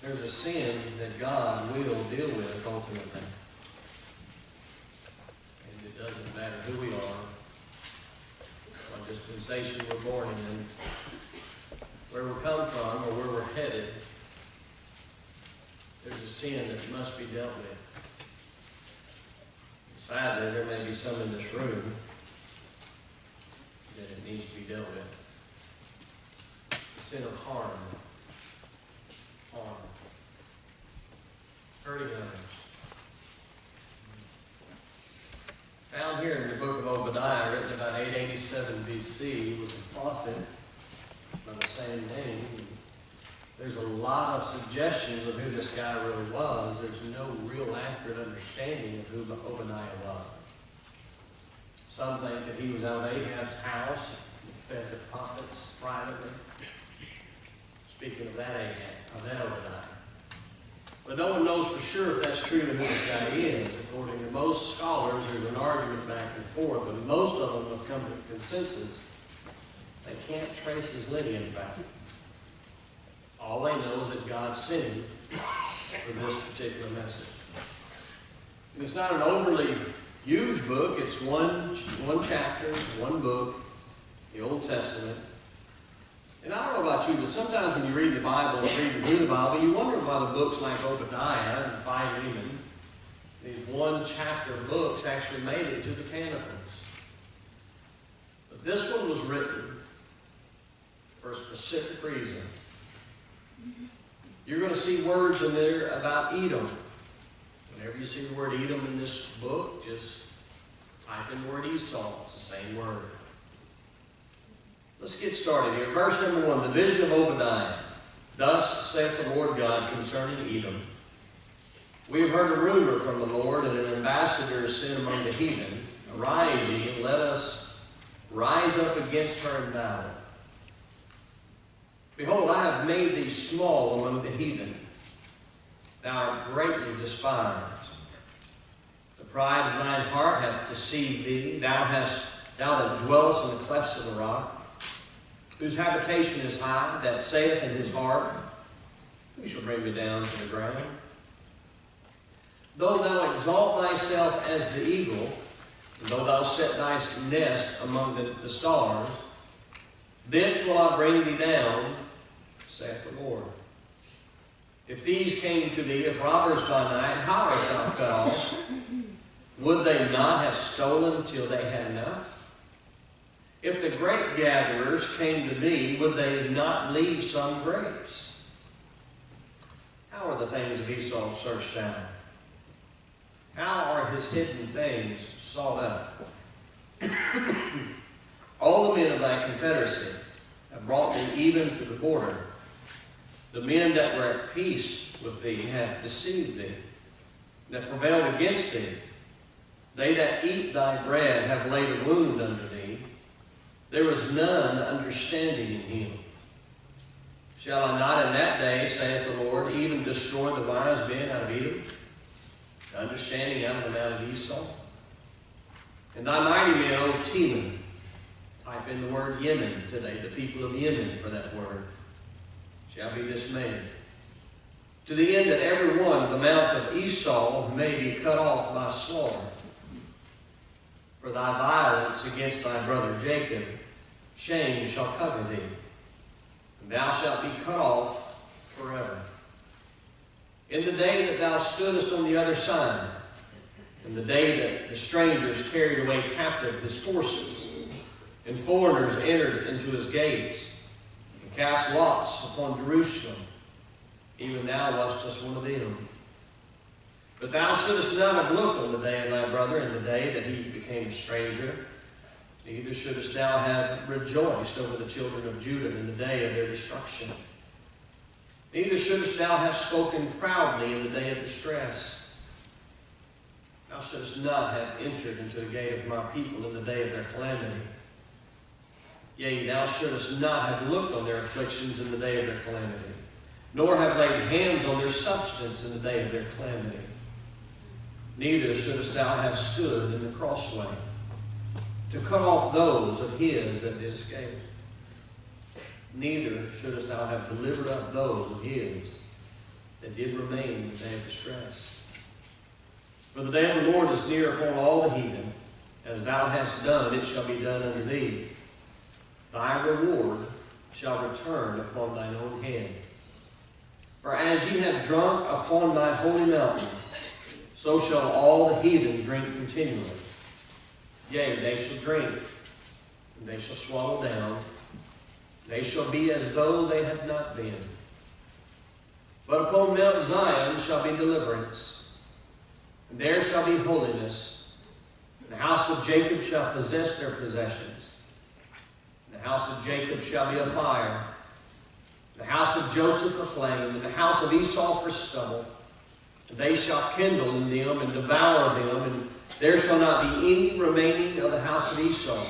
There's a sin that God will deal with ultimately. And it doesn't matter who we are, what dispensation we're born in, where we come from, or where we're headed. There's a sin that must be dealt with. Sadly, there may be some in this room that it needs to be dealt with. It's the sin of harm. Hurting others. Found here in the book of Obadiah, written about 887 BC, was a prophet by the same name. There's a lot of suggestions of who this guy really was. There's no real accurate understanding of who Obadiah was. Some think that he was out of Ahab's house and fed the prophets privately. Speaking of that Ahab, of that Obadiah. But no one knows for sure if that's true to who this guy is. According to most scholars, there's an argument back and forth, but most of them have come to the consensus they can't trace his lineage back. All they know is that God sent him for this particular message. And it's not an overly huge book. It's one chapter, one book, the Old Testament. And I don't know about you, but sometimes when you read the Bible and read through the Bible, you wonder why the books like Obadiah and Philemon, these one-chapter books, actually made it to the canons. But this one was written for a specific reason. You're going to see words in there about Edom. Whenever you see the word Edom in this book, just type in the word Esau. It's the same word. Let's get started here. Verse number 1, the vision of Obadiah. Thus saith the Lord God concerning Edom. We have heard a rumor from the Lord, and an ambassador is sent among the heathen. Arise ye, and let us rise up against her in battle. Behold, I have made thee small among the heathen. Thou art greatly despised. The pride of thine heart hath deceived thee. Thou that dwellest in the clefts of the rock, whose habitation is high, that saith in his heart, who shall bring me down to the ground? Though thou exalt thyself as the eagle, and though thou set thy nest among the stars, thence will I bring thee down, saith the Lord. If these came to thee, if robbers by night, how art thou cut off? Would they not have stolen till they had enough? If the grape gatherers came to thee, would they not leave some grapes? How are the things of Esau searched out? How are his hidden things sought out? All the men of thy confederacy have brought thee even to the border. The men that were at peace with thee have deceived thee, that prevailed against thee. They that eat thy bread have laid a wound unto thee. There was none understanding in him. Shall I not in that day, saith the Lord, even destroy the wise men out of Edom, the understanding out of the mount of Esau? And thy mighty men, O Teman, type in the word Yemen today, the people of Yemen for that word, shall be dismayed, to the end that every one of the mount of Esau may be cut off by slaughter. For thy violence against thy brother Jacob, shame shall cover thee, and thou shalt be cut off forever. In the day that thou stoodest on the other side, in the day that the strangers carried away captive his forces, and foreigners entered into his gates, and cast lots upon Jerusalem, even thou wast just one of them. But thou shouldest not have looked on the day of thy brother in the day that he became a stranger. Neither shouldest thou have rejoiced over the children of Judah in the day of their destruction. Neither shouldest thou have spoken proudly in the day of distress. Thou shouldest not have entered into the gate of my people in the day of their calamity. Yea, thou shouldest not have looked on their afflictions in the day of their calamity, nor have laid hands on their substance in the day of their calamity. Neither shouldest thou have stood in the crossway to cut off those of his that did escape. Neither shouldest thou have delivered up those of his that did remain in the day of distress. For the day of the Lord is near upon all the heathen. As thou hast done, it shall be done unto thee. Thy reward shall return upon thine own head. For as ye have drunk upon my holy mountain, so shall all the heathen drink continually. Yea, they shall drink, and they shall swallow down. They shall be as though they had not been. But upon Mount Zion shall be deliverance, and there shall be holiness. And the house of Jacob shall possess their possessions. And the house of Jacob shall be a fire, and the house of Joseph a flame, and the house of Esau for stubble. And they shall kindle in them and devour them, and there shall not be any remaining of the house of Esau.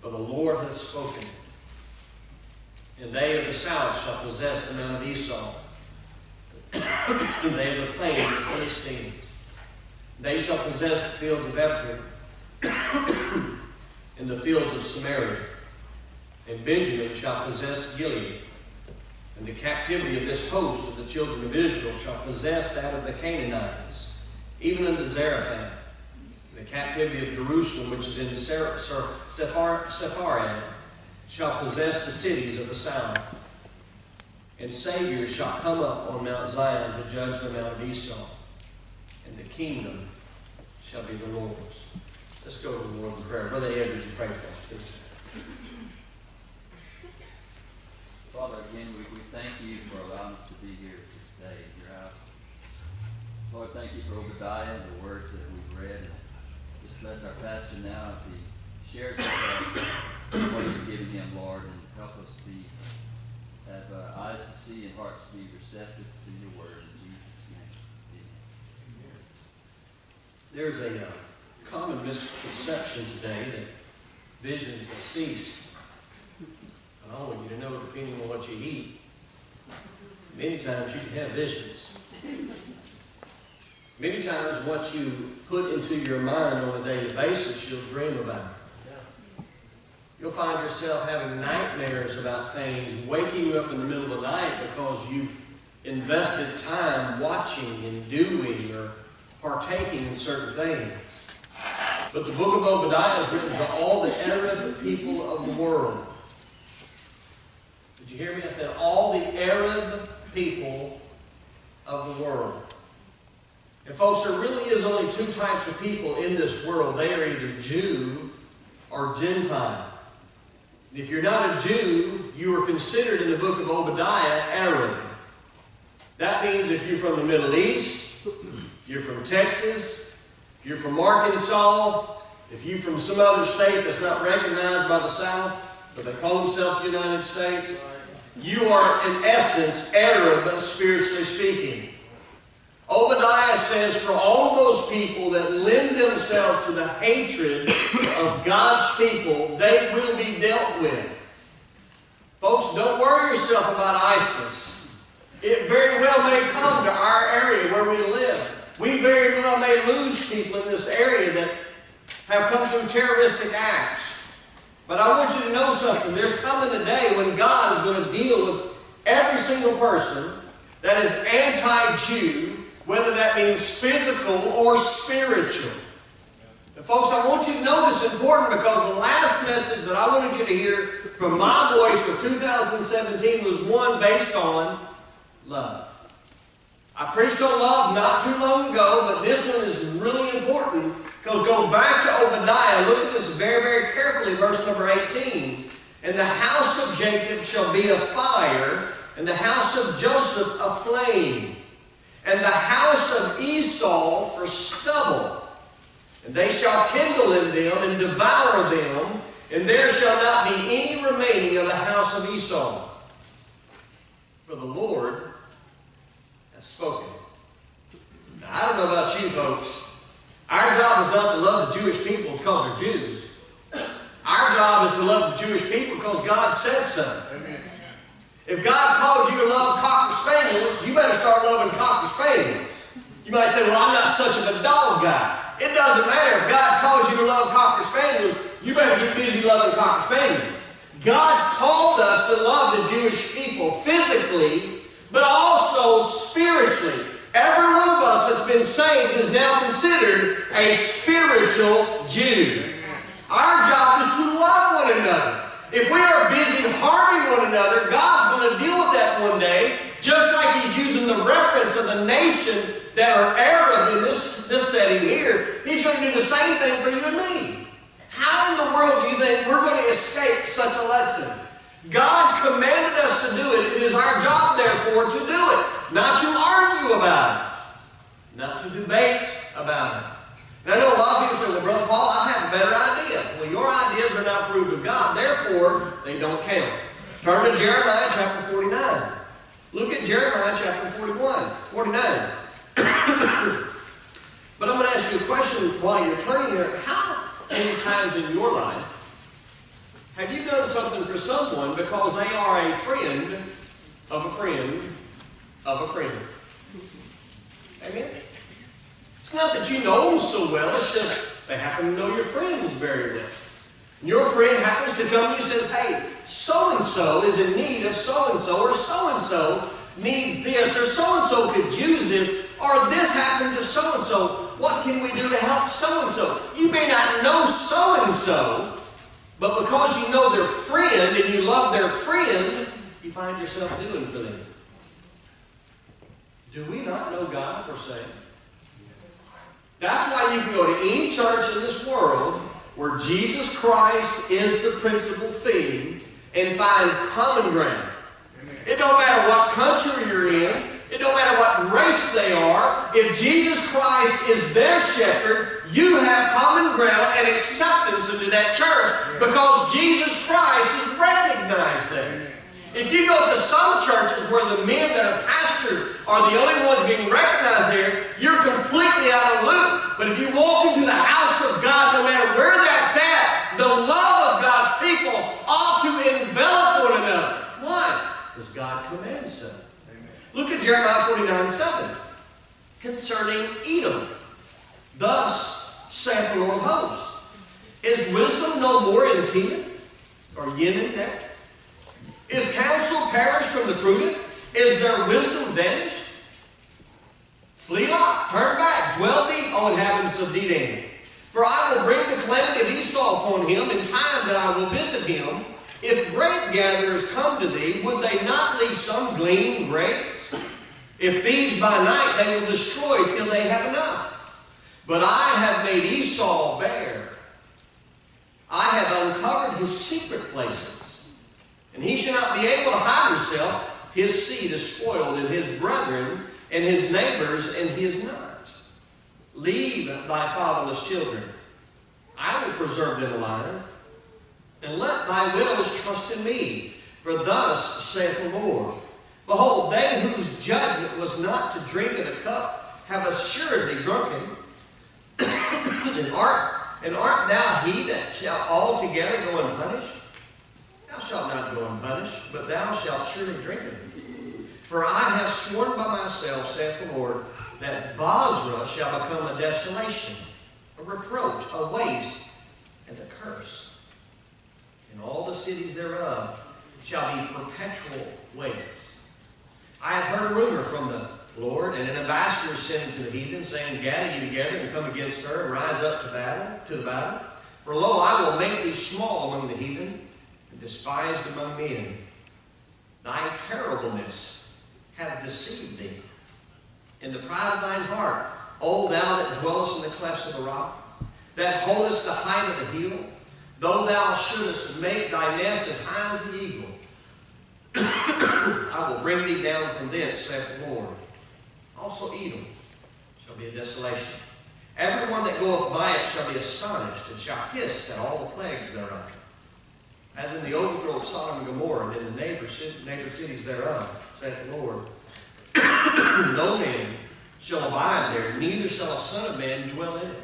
For the Lord hath spoken. And they of the south shall possess the mount of Esau, and they of the plain of the Philistines. They shall possess the fields of Ephraim, and the fields of Samaria. And Benjamin shall possess Gilead. And the captivity of this host of the children of Israel shall possess that of the Canaanites, even unto Zarephath. And the captivity of Jerusalem, which is in Sepharad, shall possess the cities of the south. And saviors shall come up on Mount Zion to judge the mount of Esau. And the kingdom shall be the Lord's. Let's go to the Lord in prayer. Brother Ed, would you pray for us, please? Father, again, we thank you for allowing us to be here this day in your house. Lord, thank you for Obadiah and the words that we've read. And just bless our pastor now as he shares with us what you've given him, Lord, and help us to have eyes to see and hearts to be receptive to your word. In Jesus' name, amen. There's a common misconception today that visions have ceased. And I want you to know, depending on what you eat, many times you can have visions. Many times what you put into your mind on a daily basis, you'll dream about it. You'll find yourself having nightmares about things, waking up in the middle of the night because you've invested time watching and doing or partaking in certain things. But the book of Obadiah is written to all the Arab people of the world. Did you hear me? I said all the Arab people of the world. And folks, there really is only two types of people in this world. They are either Jew or Gentile. If you're not a Jew, you are considered in the book of Obadiah Arab. That means if you're from the Middle East, if you're from Texas, if you're from Arkansas, if you're from some other state that's not recognized by the South, but they call themselves the United States, you are in essence Arab, spiritually speaking. Obadiah says for all of those people that lend themselves to the hatred of God's people, they will be dealt with. Folks, don't worry yourself about ISIS. It very well may come to our area where we live. We very well may lose people in this area that have come through terroristic acts. But I want you to know something. There's coming a day when God is going to deal with every single person that is anti-Jew, whether that means physical or spiritual. And folks, I want you to know this is important because the last message that I wanted you to hear from my voice for 2017 was one based on love. I preached on love not too long ago, but this one is really important because go back to Obadiah. Look at this very, very carefully, verse number 18. And the house of Jacob shall be a fire, and the house of Joseph a flame, and the house of Esau for stubble. And they shall kindle in them and devour them, and there shall not be any remaining of the house of Esau. For the Lord hath spoken. Now, I don't know about you folks. Our job is not to love the Jewish people because they're Jews. Our job is to love the Jewish people because God said so. Amen. If God called you to love Cocker Spaniels, you better start loving Cocker Spaniels. You might say, well, I'm not such of a dog guy. It doesn't matter. If God calls you to love Cocker Spaniels, you better get busy loving Cocker Spaniels. God called us to love the Jewish people physically, but also spiritually. Every one of us that's been saved is now considered a spiritual Jew. Our job is to love one another. If we are busy harming one another, God's going to deal with that one day, just like He's using the reference of the nation that are Arab in this setting here. He's going to do the same thing for you and me. How in the world do you think we're going to escape such a lesson? God commanded us to do it. It is our job, therefore, to do it. Not to argue about it. Not to debate about it. And I know a lot of people say, well, Brother Paul, I have a better idea. Well, your ideas are not proved of God. Therefore, they don't count. Turn to Jeremiah chapter 49. Look at Jeremiah chapter 49. But I'm going to ask you a question while you're turning there. How many times in your life have you done something for someone because they are a friend of a friend of a friend? Amen? It's not that you know them so well. It's just they happen to know your friends very well. And your friend happens to come to you and says, hey, so-and-so is in need of so-and-so, or so-and-so needs this, or so-and-so could use this, or this happened to so-and-so. What can we do to help so-and-so? You may not know so-and-so, but because you know their friend and you love their friend, you find yourself doing for them. Do we not know God for saved? That's why you can go to any church in this world where Jesus Christ is the principal theme and find common ground. It don't matter what country you're in. It don't matter what race they are. If Jesus Christ is their shepherd, you have common ground and acceptance into that church because Jesus Christ is recognized there. If you go to some churches where the men that are pastors are the only ones being recognized there, you're completely out of loop. But if you walk into the house of God, no matter where that's at, the love of God's people ought to envelop one another. Why? Because God commands so. Look at Jeremiah 49:7. Concerning Edom. Thus saith the Lord of hosts. Is wisdom no more in Teman? Or Yemen there? Is counsel perished from the prudent? Is their wisdom vanished? Flee not, turn back, dwell deep, O inhabitants of Dedan. For I will bring the calamity of Esau upon him in time that I will visit him. If grape gatherers come to thee, would they not leave some gleaning grapes? If thieves by night, they will destroy till they have enough. But I have made Esau bare. I have uncovered his secret places. And he shall not be able to hide himself. His seed is spoiled, and his brethren, and his neighbors, and he is not. Leave thy fatherless children. I will preserve them alive. And let thy widows trust in me. For thus saith the Lord, behold, they whose judgment was not to drink of the cup have assuredly drunken. and art thou he that shall altogether go unpunished? Thou shalt not go unpunished, but thou shalt surely drink of it. For I have sworn by myself, saith the Lord, that Bozrah shall become a desolation, a reproach, a waste, and a curse. And all the cities thereof shall be perpetual wastes. I have heard a rumor from the Lord, and an ambassador is sent to the heathen, saying, gather ye together and come against her, and rise up to the battle. For lo, I will make thee small among the heathen, and despised among men. Thy terribleness hath deceived thee. In the pride of thine heart, O thou that dwellest in the clefts of the rock, that holdest the height of the hill, though thou shouldest make thy nest as high as the eagle, I will bring thee down from thence, saith the Lord. Also Edom shall be a desolation. Everyone that goeth by it shall be astonished, and shall hiss at all the plagues thereof. As in the overthrow of Sodom and Gomorrah, and in the neighbor cities thereof, saith the Lord. No man shall abide there, neither shall a son of man dwell in it.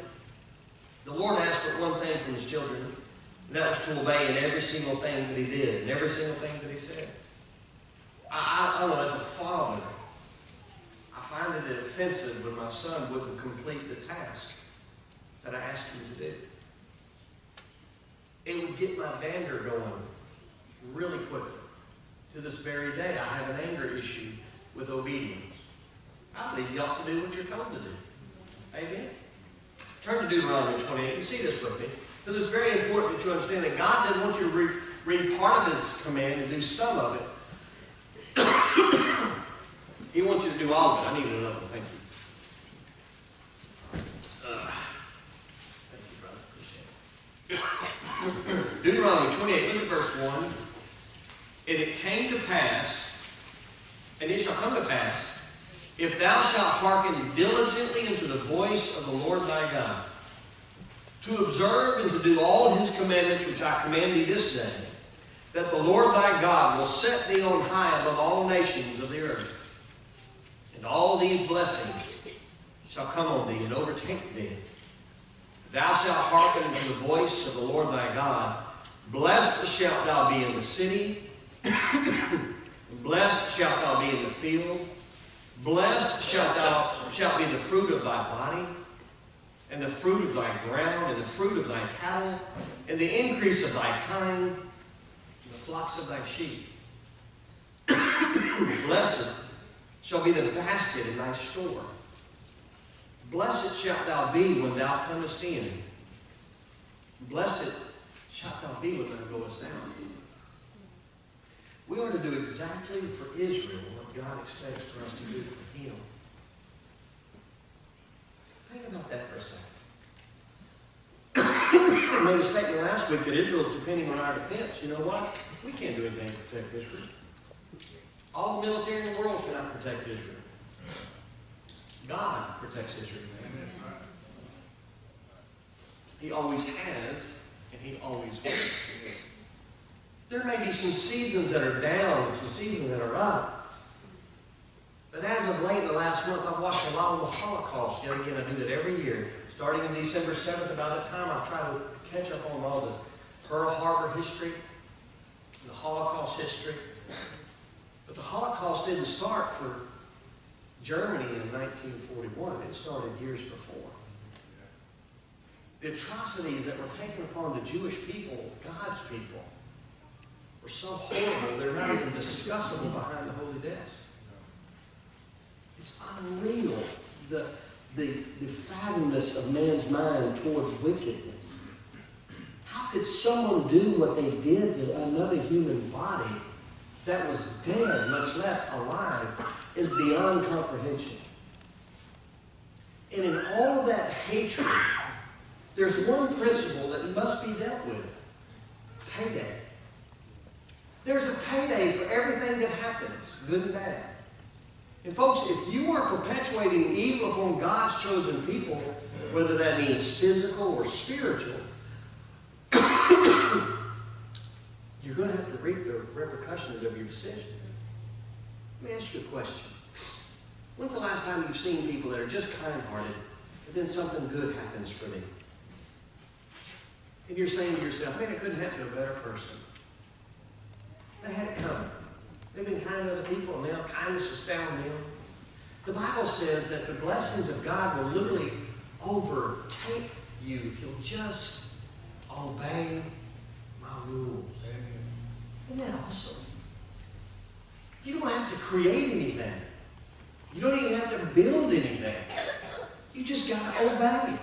The Lord asked but one thing from his children, and that was to obey in every single thing that he did, and every single thing that he said. I don't know, as a father, I find it offensive when my son wouldn't complete the task that I asked him to do. It would get my dander going really quickly. To this very day, I have an anger issue with obedience. I believe you ought to do what you're told to do. Amen? Turn to Deuteronomy 28 and see this with me. Because it's very important that you understand that God didn't want you to read part of His command and do some of it. He wants you to do all of it. I need another one. Thank you. Thank you, brother. Appreciate it. Deuteronomy 28, look at verse 1. And it came to pass, and it shall come to pass, if thou shalt hearken diligently unto the voice of the Lord thy God, to observe and to do all His commandments which I command thee this day, that the Lord thy God will set thee on high above all nations of the earth. And all these blessings shall come on thee and overtake thee. Thou shalt hearken unto the voice of the Lord thy God. Blessed shalt thou be in the city. Blessed shalt thou be in the field. Blessed shalt be the fruit of thy body, and the fruit of thy ground, and the fruit of thy cattle, and the increase of thy kind, and the flocks of thy sheep. Blessed shall be the basket in thy store. Blessed shalt thou be when thou comest in. Blessed shalt thou be when thou goest down. We are to do exactly for Israel what God expects for us to do for Him. Think about that for a second. I made a statement last week that Israel is depending on our defense. You know what? We can't do anything to protect Israel. All the military in the world cannot protect Israel. God protects Israel. He always has, and He always will. There may be some seasons that are down, some seasons that are up. But as of late, in the last month, I've watched a lot of the Holocaust. Yet again, I do that every year. Starting in December 7th, about that time, I try to catch up on all the Pearl Harbor history, the Holocaust history. But the Holocaust didn't start for Germany in 1941. It started years before. The atrocities that were taken upon the Jewish people, God's people, were so horrible, they're not even discussable behind the holy desk. It's unreal, the fathomness of man's mind toward wickedness. How could someone do what they did to another human body that was dead, much less alive, is beyond comprehension. And in all of that hatred, there's one principle that must be dealt with. Payday. There's a payday for everything that happens, good and bad. And folks, if you are perpetuating evil upon God's chosen people, whether that means physical or spiritual, you're going to have to reap the repercussions of your decision. Let me ask you a question. When's the last time you've seen people that are just kind-hearted, but then something good happens for them? And you're saying to yourself, man, it couldn't happen to a better person. They had it coming. They've been kind to other people, and now kindness is found them. The Bible says that the blessings of God will literally overtake you if you'll just obey my rules. Isn't that awesome? You don't have to create anything. You don't even have to build anything. You just got to obey.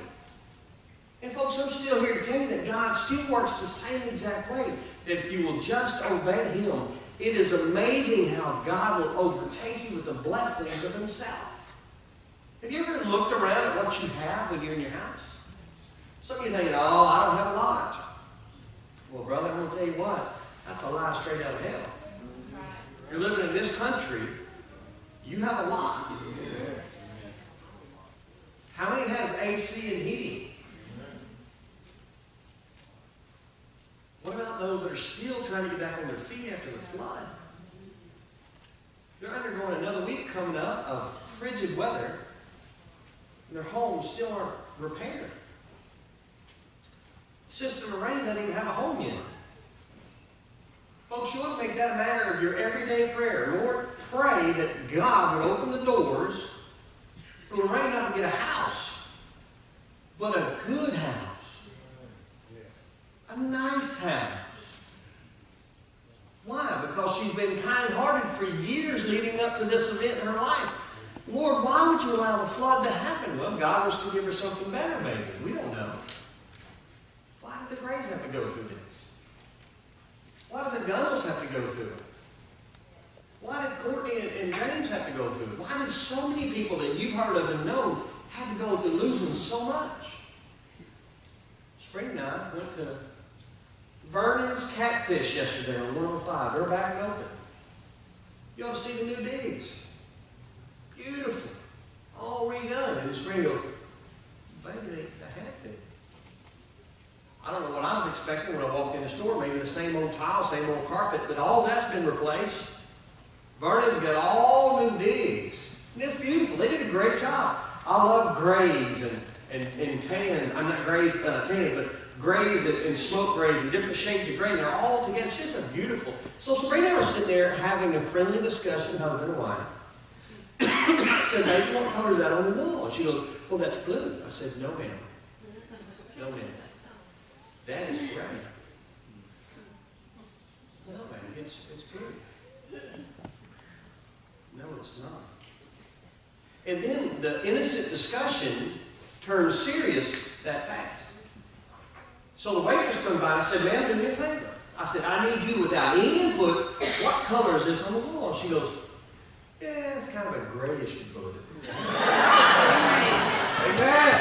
And folks, I'm still here to tell you that God still works the same exact way. If you will just obey Him, it is amazing how God will overtake you with the blessings of Himself. Have you ever looked around at what you have when you're in your house? Some of you thinking, oh, I don't have a lot. Well, brother, I'm going to tell you what. That's a lie straight out of hell. You're living in this country, you have a lot. How many has AC and heating? What about those that are still trying to get back on their feet after the flood? They're undergoing another week coming up of frigid weather, and their homes still aren't repaired. Sister Lorraine doesn't even have a home yet. Folks, you want to make that a matter of your everyday prayer. Lord, pray that God would open the doors for Lorraine not to get a house, but a good house. A nice house. Why? Because she's been kind-hearted for for years leading up to this event in her life. Lord, why would you allow the flood to happen? Well, God wants to give her something better, maybe. We don't know. Why did the Grays have to go through this? Why did the Gunnels have to go through it? Why did Courtney and James have to go through it? Why did so many people that you've heard of and know have to go through losing so much? Spring and I went to Vernon's Catfish yesterday on 105. They're back and open. You ought to see the new digs. Beautiful. All redone. And the spring goes, baby, they had to. I don't know what I was expecting when I walked in the store. Maybe the same old tile, same old carpet, but all that's been replaced. Vernon's got all new digs. And it's beautiful. They did a great job. I love grays and tan. I'm not grays, tan, but grays and smoke grays and different shades of gray. They're all together. It's just a beautiful. So Spring and I were sitting there having a friendly discussion, husband and wife. I said, baby, what color is that on the wall? And she goes, well, that's blue. I said, no, ma'am. No, ma'am. That is gray. No, ma'am, it's blue. No, it's not. And then the innocent discussion turned serious that fast. So the waitress comes by and I said, ma'am, do me a favor. I said, I need you without any input. What color is this on the wall? And she goes, yeah, it's kind of a grayish blue. Amen.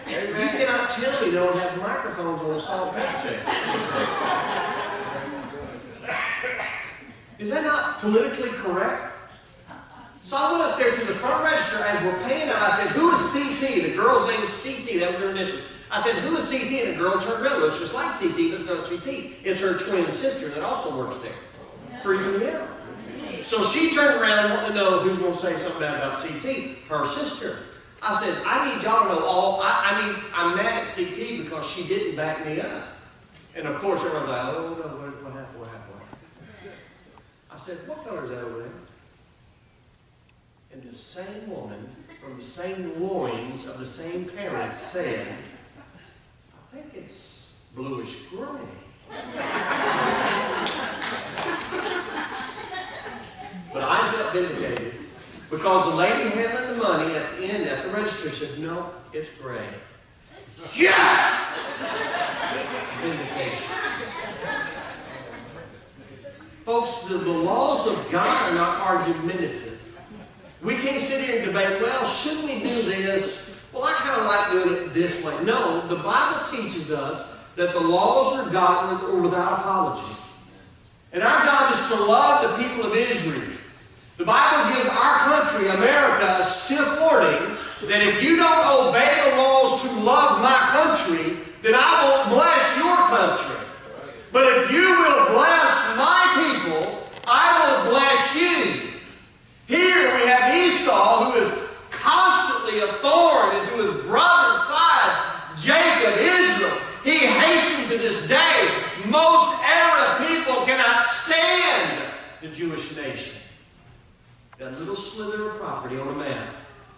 You cannot tell me they don't have microphones on the salt paycheck. Is that not politically correct? So I went up there to the front register as we're paying them. I said, who is CT? The girl's name is CT. That was her initial. I said, who is CT? And the girl turned around. Looks just like CT, but it's not CT. It's her twin sister that also works there. Freaking me out. So she turned around wanting to know who's going to say something bad about CT. Her sister. I said, I need y'all to know all. I'm mad at CT because she didn't back me up. And of course, everyone's like, oh, no, what happened? I said, what color is that over there? And the same woman from the same loins of the same parent said, I think it's bluish gray. But I felt vindicated because the lady handling the money at the end at the register said, no, it's gray. Yes! Vindication. Folks, the laws of God are not argumentative. We can't sit here and debate, well, should we do this? Well, I kind of like doing it this way. No, the Bible teaches us that the laws are godly or without apology. And our job is to love the people of Israel. The Bible gives our country, America, a stiff warning that if you don't obey the laws to love my country, then I won't bless your country. But if you will bless my people, I will bless you. Here we have Esau, who is constantly a thorn into his brother's side, Jacob, Israel. He hates him to this day. Most Arab people cannot stand the Jewish nation. That little slither of property on a map.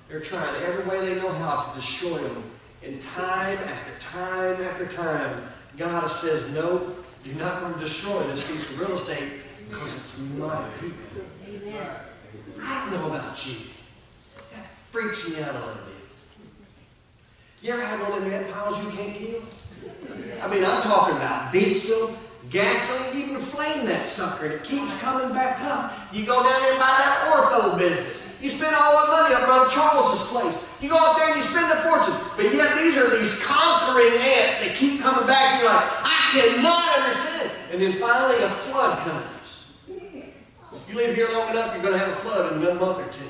They're trying every way they know how to destroy them. And time after time after time, God says, no, you're not going to destroy this piece of real estate because it's my people. Amen. I don't know about you. That freaks me out a little bit. You ever had one of them ant piles you can't kill? I mean, I'm talking about diesel, gasoline, even flame that sucker, and it keeps coming back up. You go down there and buy that ortho business. You spend all that money up Brother Charles's place. You go out there and you spend a fortune. But yet these are these conquering ants that keep coming back. And you're like, I cannot understand. And then finally a flood comes. If you live here long enough, you're going to have a flood in a month or two.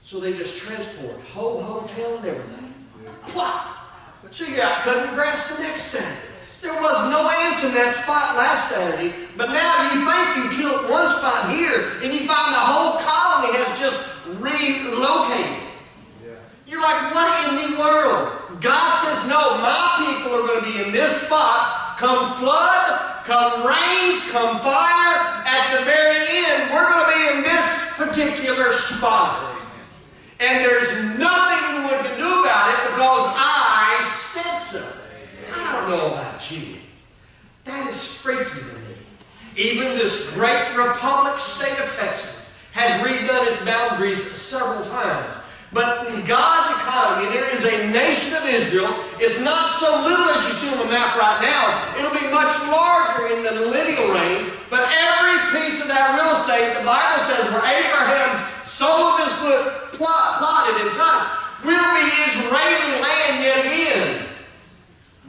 So they just transport whole hotel and everything. Plop! So you're out cutting grass the next Saturday. There was no ants in that spot last Saturday, but now you think you killed one spot here, and you find the whole colony has just relocated. Yeah. You're like, what in the world? God says, no, my people are going to be in this spot. Come flood, come rains, come fire. At the very end, we're going to be in this particular spot. And there's nothing anyone can do about it because I said so. I don't know about you. That is freaky to me. Even this great republic state of Texas has redone its boundaries several times. But in God's economy, there is a nation of Israel. It's not so little as you see on the map right now. It'll be much larger in the millennial reign. But every piece of that real estate, the Bible says, where Abraham's sole of his foot plotted and touched, will be Israeli land yet again.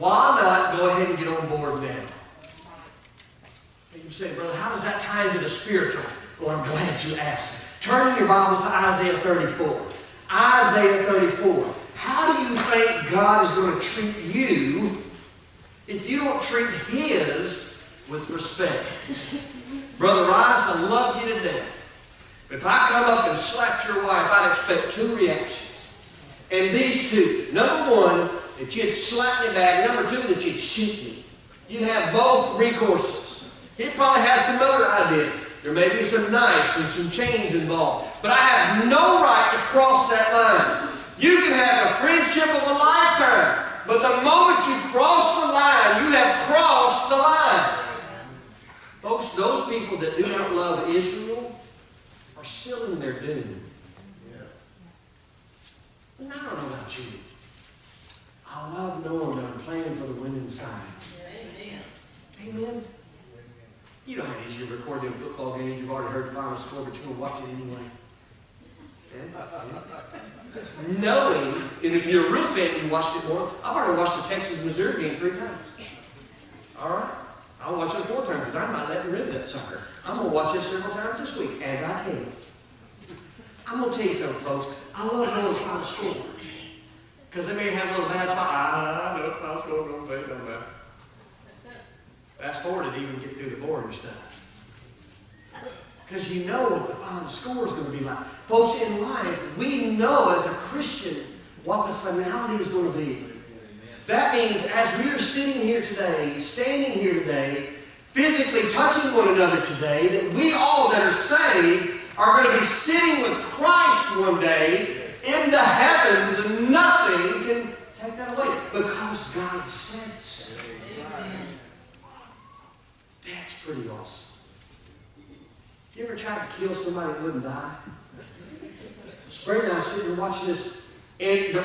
Why not go ahead and get on board now? And you say, brother, how does that tie into the spiritual? Well, I'm glad you asked. Turn in your Bibles to Isaiah 34. Isaiah 34. How do you think God is going to treat you if you don't treat His with respect? Brother Rice, I love you to death. If I come up and slapped your wife, I'd expect two reactions. And these two. Number one, that you'd slap me back. Number two, that you'd shoot me. You'd have both recourses. He probably has some other ideas. There may be some knives and some chains involved. But I have no right to cross that line. You can have a friendship of a lifetime. But the moment you cross the line, you have crossed the line. Folks, those people that do not love Israel are sealing their doom. And I don't know about you. I love knowing that I'm playing for the winning side. Amen. You know how it is. You're recording a football game. You've already heard the final score, but you're going to watch it anyway. Yeah. Knowing, and if you're a real fan, you watched it more. I've already watched the Texas-Missouri game 3 times. All right? I'll watch it 4 times because I'm not letting rid of that sucker. I'm going to watch it several times this week as I can. I'm going to tell you something, folks. I love knowing the final score. Because they may have a little bad spot. I know the final score. Don't say no matter. Fast forward to even get through the boring stuff. Because you know what the final score is going to be like. Folks, in life, we know as a Christian what the finality is going to be. That means as we are sitting here today, standing here today, physically touching one another today, that we all that are saved are going to be sitting with Christ one day in the heavens, and nothing can take that away because God said so. That's pretty awesome. You ever try to kill somebody that wouldn't die? Spring and I was sitting there watching this, in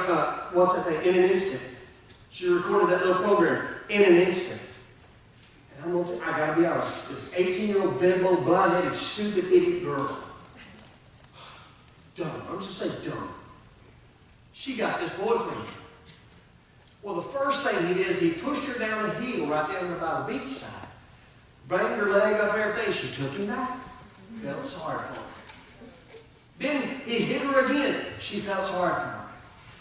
an instant. She recorded that little program, in an instant. And I gotta be honest, this 18-year-old bimbo, blonde-headed, stupid, idiot girl. Dumb. I'm just saying dumb. She got this boyfriend. Well, the first thing he did is he pushed her down the hill right down there by the beach side. Banged her leg up and everything. She took him back. Felt sorry for her. Then he hit her again. She felt sorry for her.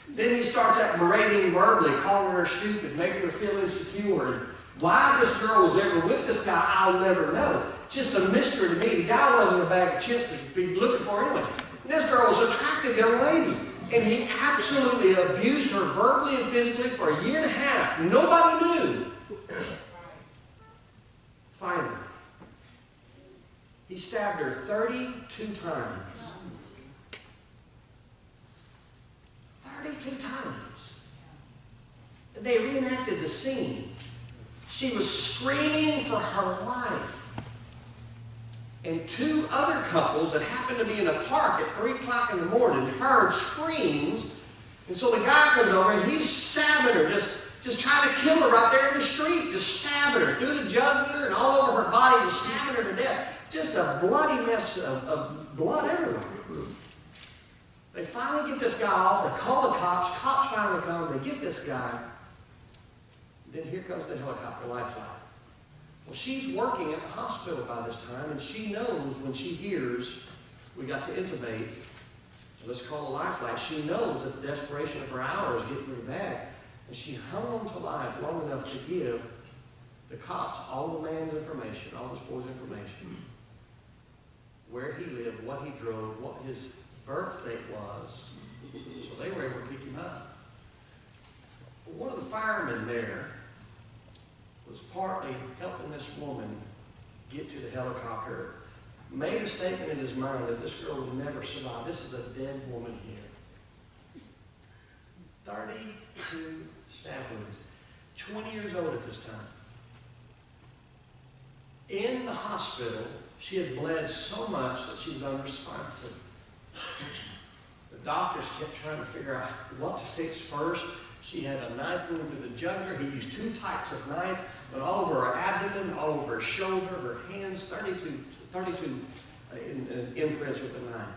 Then he starts out berating verbally, calling her stupid, making her feel insecure. And why this girl was ever with this guy, I'll never know. Just a mystery to me. The guy wasn't a bag of chips to be looking for anyway. And this girl was an attractive young lady. And he absolutely abused her verbally and physically for 1.5 years. Nobody knew. Finally, he stabbed her 32 times. 32 times. They reenacted the scene. She was screaming for her life. And 2 other couples that happened to be in a park at 3 o'clock in the morning heard screams. And so the guy comes over and he's stabbing her, just trying to kill her right there in the street, just stabbing her through the jugular and all over her body, just stabbing her to death. Just a bloody mess of blood everywhere. They finally get this guy off. They call the cops. Cops finally come. They get this guy. Then here comes the helicopter lifeline. Well, she's working at the hospital by this time, and she knows when she hears we got to intubate. So let's call the lifeline. She knows that the desperation of her hour is getting pretty bad. And she hung on to life long enough to give the cops all the man's information, all this boy's information. Where he lived, what he drove, what his birth date was. So they were able to pick him up. One of the firemen there was partly helping this woman get to the helicopter, made a statement in his mind that this girl would never survive. This is a dead woman here. 32 stab wounds. 20 years old at this time. In the hospital, she had bled so much that she was unresponsive. The doctors kept trying to figure out what to fix first. She had a knife wound to the jugular. He used 2 types of knife, but all over her abdomen, all over her shoulder, her hands, 32 imprints with the knife.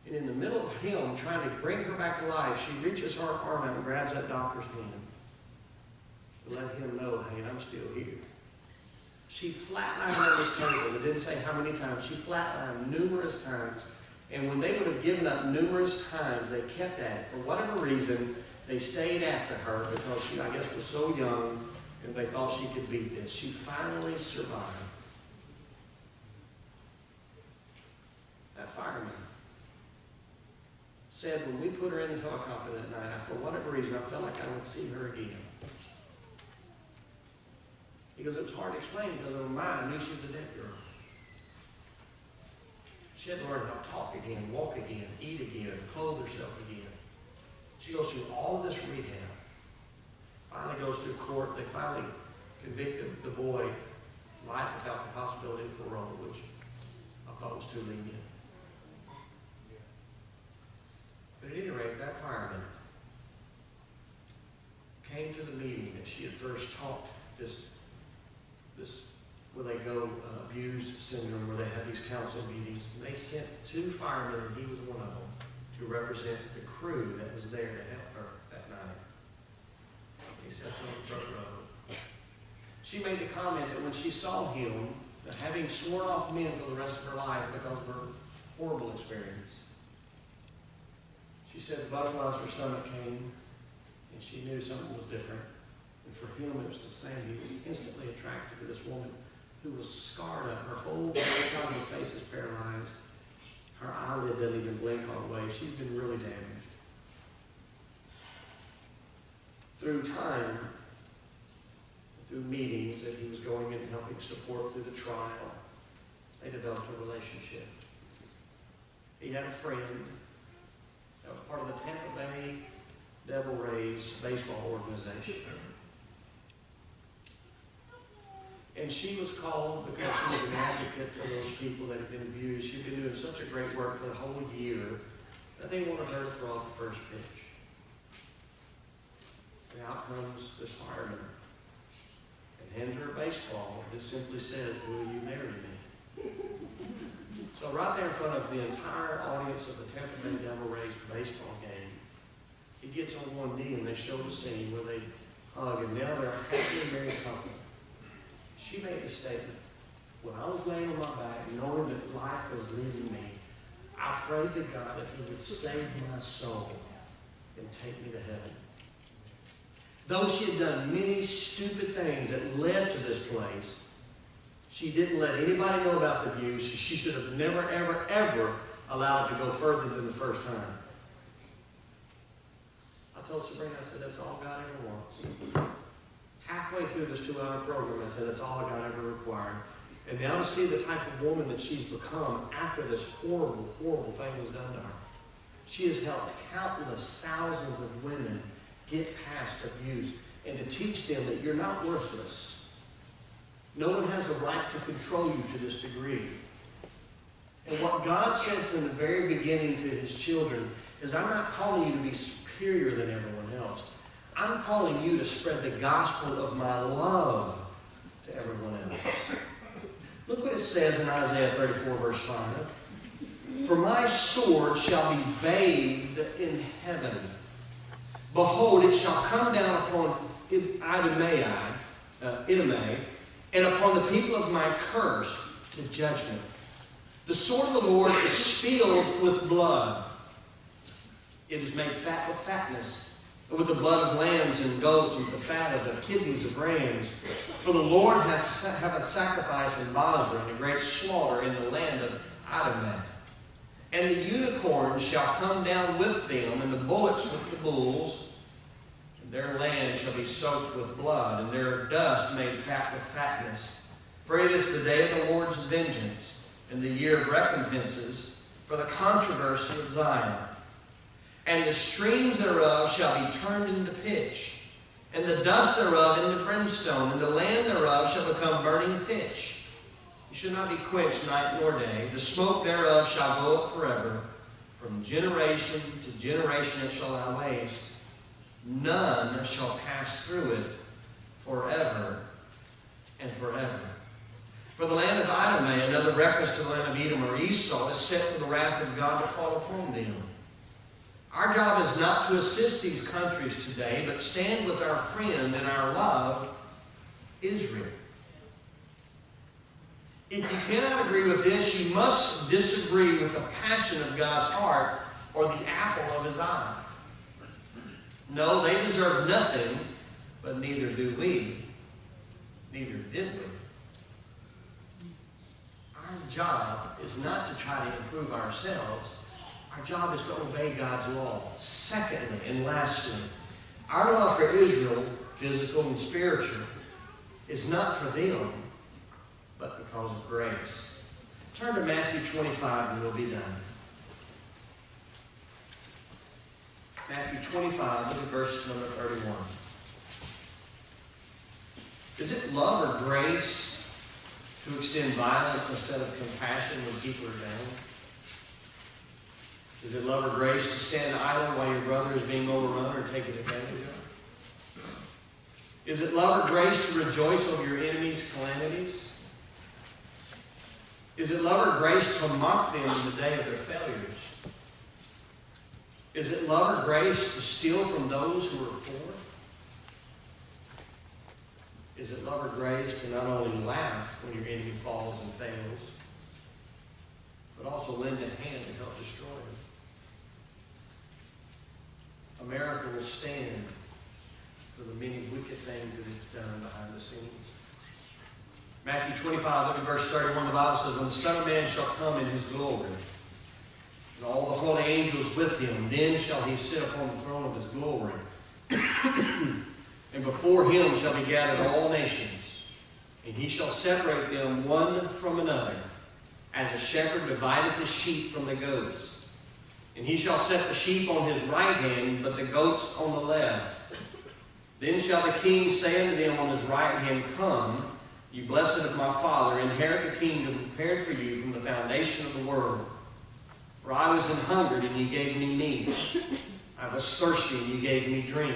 And in the middle of him trying to bring her back to life, she reaches her arm out and grabs that doctor's hand to let him know, hey, I'm still here. She flatlined on his table. It didn't say how many times. She flatlined numerous times. And when they would have given up numerous times, they kept at it. For whatever reason, they stayed after her because she, I guess, was so young and they thought she could beat this. She finally survived. That fireman said when we put her in the helicopter that night, for whatever reason, I felt like I would see her again. Because it was hard to explain because in her mind, I knew she was a dead girl. She had to learn how to talk again, walk again, eat again, clothe herself again. She goes through all of this rehab. Finally goes through court. They finally convicted the boy life without the possibility of parole, which I thought was too lenient. But at any rate, that fireman came to the meeting that she had first taught, this where they go abused syndrome, where they have these council meetings. And they sent 2 firemen, and he was one of them, to represent the crew that was there to help her that night. He sat on the front row. She made the comment that when she saw him, having sworn off men for the rest of her life because of her horrible experience, she said the butterflies in her stomach came, and she knew something was different. And for him, it was the same. He was instantly attracted to this woman who was scarred up. Her whole right side of her face is paralyzed. Her eyelid doesn't even blink all the way. She's been really damaged. Through time, through meetings that he was going in and helping support through the trial, they developed a relationship. He had a friend that was part of the Tampa Bay Devil Rays baseball organization. And she was called because she was an advocate for those people that had been abused. She'd been doing such a great work for the whole year that they wanted her to throw out the first pitch. And out comes this fireman and hands her a baseball that simply says, "Will you marry me?" So right there in front of the entire audience of the Tampa Bay Devil Rays baseball game, he gets on one knee and they show the scene where they hug, and now they're a happily married couple. She made the statement, when I was laying on my back, knowing that life was leaving me, I prayed to God that He would save my soul and take me to heaven. Though she had done many stupid things that led to this place, she didn't let anybody know about the abuse. She should have never, ever, ever allowed it to go further than the first time. I told Sabrina, I said, that's all God ever wants. Halfway through this 2-hour program, I said, that's all God ever required. And now to see the type of woman that she's become after this horrible, horrible thing was done to her. She has helped countless thousands of women get past abuse and to teach them that you're not worthless. No one has a right to control you to this degree. And what God said from the very beginning to His children is, I'm not calling you to be superior than everyone else. I'm calling you to spread the gospel of my love to everyone else. Look what it says in Isaiah 34, verse 5. For my sword shall be bathed in heaven. Behold, it shall come down upon Idumea, and upon the people of my curse to judgment. The sword of the Lord is filled with blood. It is made fat with fatness, and with the blood of lambs and goats, and with the fat of the kidneys of rams. For the Lord hath sacrificed in Basra, and a great slaughter in the land of Idumea. And the unicorns shall come down with them, and the bullocks with the bulls. And their land shall be soaked with blood, and their dust made fat with fatness. For it is the day of the Lord's vengeance, and the year of recompenses, for the controversy of Zion. And the streams thereof shall be turned into pitch, and the dust thereof into brimstone, and the land thereof shall become burning pitch. It shall not be quenched night nor day. The smoke thereof shall go up forever. From generation to generation it shall lie waste. None shall pass through it forever and forever. For the land of Idumea, another reference to the land of Edom or Esau, is set for the wrath of God to fall upon them. Our job is not to assist these countries today, but stand with our friend and our love, Israel. If you cannot agree with this, you must disagree with the passion of God's heart or the apple of his eye. No, they deserve nothing, but neither do we. Neither did we. Our job is not to try to improve ourselves. Our job is to obey God's law. Secondly and lastly, our love for Israel, physical and spiritual, is not for them, but because of grace. Turn to Matthew 25 and we'll be done. Matthew 25, look at verse number 31. Is it love or grace to extend violence instead of compassion when people are down? Is it love or grace to stand idle while your brother is being overrun or taken advantage of? Is it love or grace to rejoice over your enemies' calamities? Is it love or grace to mock them in the day of their failures? Is it love or grace to steal from those who are poor? Is it love or grace to not only laugh when your enemy falls and fails, but also lend a hand to help destroy him? America will stand for the many wicked things that it's done behind the scenes. Matthew 25, look at verse 31. The Bible says, when the Son of Man shall come in his glory, and all the holy angels with him, then shall he sit upon the throne of his glory. And before him shall be gathered all nations, and he shall separate them one from another, as a shepherd divideth his sheep from the goats. And he shall set the sheep on his right hand, but the goats on the left. Then shall the king say unto them on his right hand, Come, you blessed of my Father, inherit the kingdom prepared for you from the foundation of the world. For I was an hungered, and you gave me meat. I was thirsty, and you gave me drink.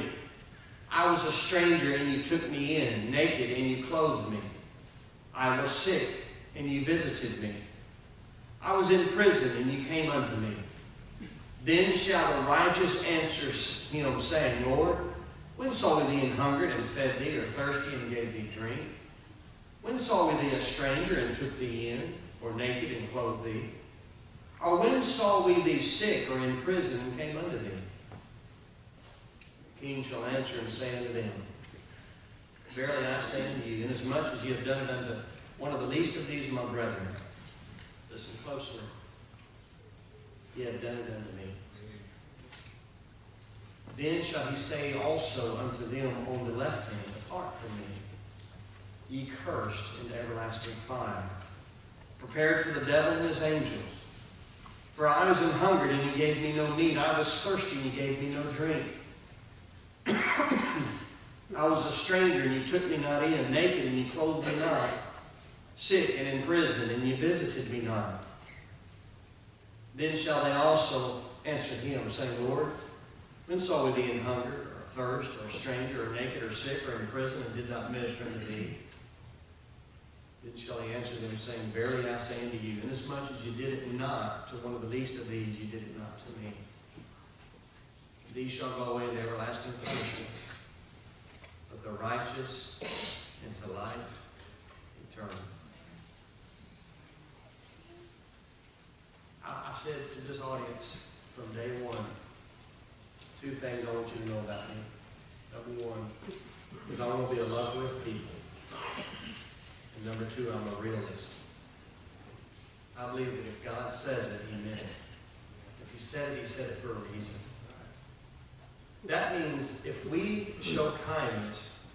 I was a stranger, and you took me in, naked, and you clothed me. I was sick, and you visited me. I was in prison, and you came unto me. Then shall the righteous answer him, saying, Lord, when saw we thee an hungered, and fed thee, or thirsty, and gave thee drink? When saw we thee a stranger, and took thee in, or naked, and clothed thee? Or when saw we thee sick, or in prison, and came unto thee? The king shall answer and say unto them, Verily I say unto you, inasmuch as ye have done it unto one of the least of these my brethren, listen closely, ye have done it unto me. Then shall he say also unto them on the left hand, Depart from me, ye cursed, into everlasting fire, prepared for the devil and his angels. For I was an hungered, and you gave me no meat. I was thirsty, and you gave me no drink. I was a stranger, and you took me not in, naked, and you clothed me not, sick and in prison, and you visited me not. Then shall they also answer him, saying, Lord, when saw we thee in hunger, or thirst, or a stranger, or naked, or sick, or in prison, and did not minister unto thee? Then shall he answer them, saying, Verily I say unto you, inasmuch as you did it not to one of the least of these, you did it not to me. These shall go away into everlasting punishment, but the righteous into life eternal. I've said to this audience from day one, two things I want you to know about me. Number one is I want to be a lover of people. And number two, I'm a realist. I believe that if God says it, he meant it. If he said it for a reason. That means if we show kindness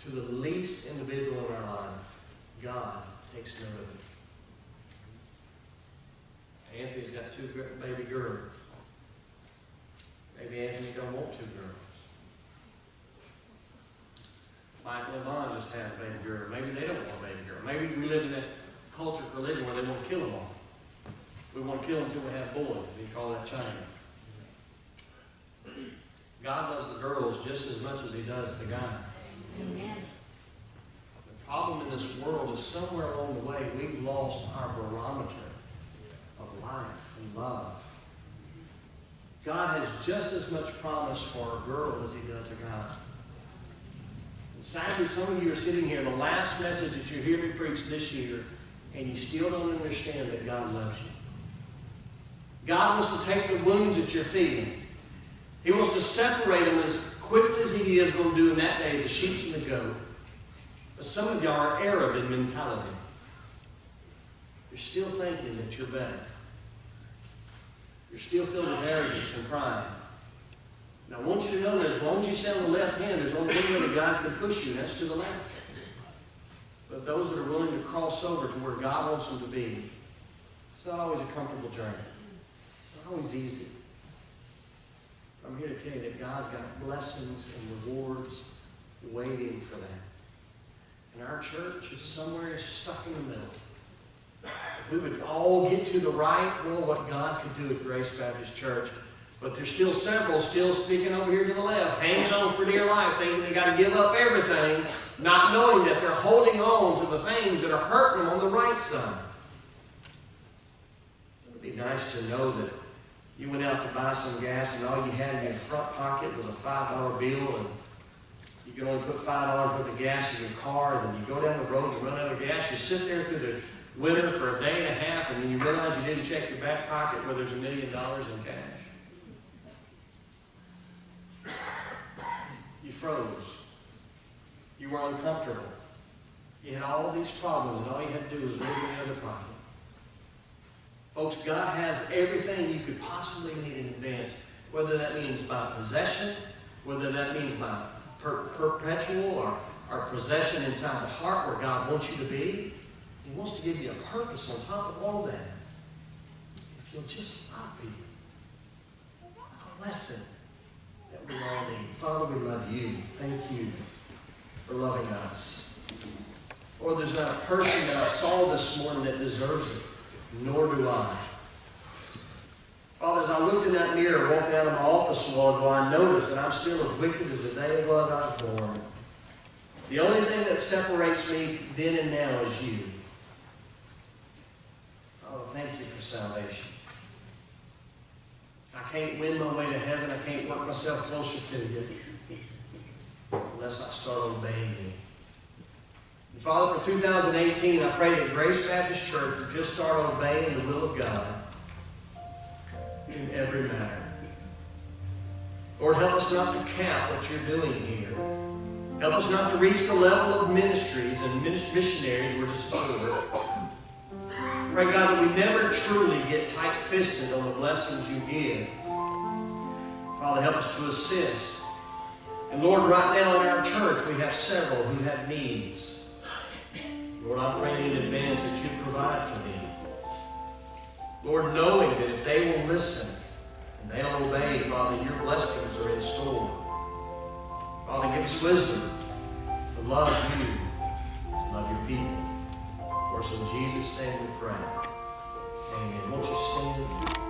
to the least individual in our life, God takes note of it. Anthony's got two baby girls. Maybe Anthony don't want two girls. Michael and Vaughn just had a baby girl. Maybe they don't want a baby girl. Maybe we live in that culture of religion where they want to kill them all. We want to kill them until we have boys. We call that China. God loves the girls just as much as he does the guys. Amen. The problem in this world is somewhere along the way we've lost our barometer of life and love. God has just as much promise for a girl as he does a guy. And sadly, some of you are sitting here, the last message that you hear me preach this year, and you still don't understand that God loves you. God wants to take the wounds that you're feeling. He wants to separate them as quickly as he is going to do in that day, the sheep and the goat. But some of y'all are Arab in mentality. You're still thinking that you're better. You're still filled with arrogance and pride. Now, I want you to know that as long as you stay on the left hand, there's only one way that God can push you, and that's to the left. But those that are willing to cross over to where God wants them to be, it's not always a comfortable journey. It's not always easy. I'm here to tell you that God's got blessings and rewards waiting for that. And our church is somewhere stuck in the middle. If we would all get to the right, know what God could do at Grace Baptist Church. But there's still several still speaking over here to the left, hanging on for dear life, thinking they got to give up everything, not knowing that they're holding on to the things that are hurting them on the right side. It would be nice to know that you went out to buy some gas and all you had in your front pocket was a $5 bill, and you could only put $5 worth of gas in your car, and then you go down the road and run out of gas. You sit there through the winter for a day and a half, and then you realize you didn't check your back pocket where there's $1 million in cash. You froze. You were uncomfortable. You had all these problems, and all you had to do was look in the other pocket. Folks, God has everything you could possibly need in advance, whether that means by possession, whether that means by perpetual or possession inside the heart where God wants you to be. He wants to give you a purpose on top of all that. If you'll just love people. A lesson that we all need. Father, we love you. Thank you for loving us. Lord, there's not a person that I saw this morning that deserves it, nor do I. Father, as I looked in that mirror, walked out of my office a while ago, I noticed that I'm still as wicked as the day it was I was born. The only thing that separates me then and now is you. Father, thank you for salvation. I can't win my way to heaven. I can't work myself closer to you unless I start obeying you. And Father, for 2018, I pray that Grace Baptist Church would just start obeying the will of God in every matter. Lord, help us not to count what you're doing here. Help us not to reach the level of ministries and missionaries we're discovered. Pray, God, that we never truly get tight-fisted on the blessings you give. Father, help us to assist. And Lord, right now in our church, we have several who have needs. Lord, I'm praying in advance that you provide for them. Lord, knowing that if they will listen and they'll obey, Father, your blessings are in store. Father, give us wisdom to love you, to love your people. For us in Jesus' name we pray. Amen. Won't you stand?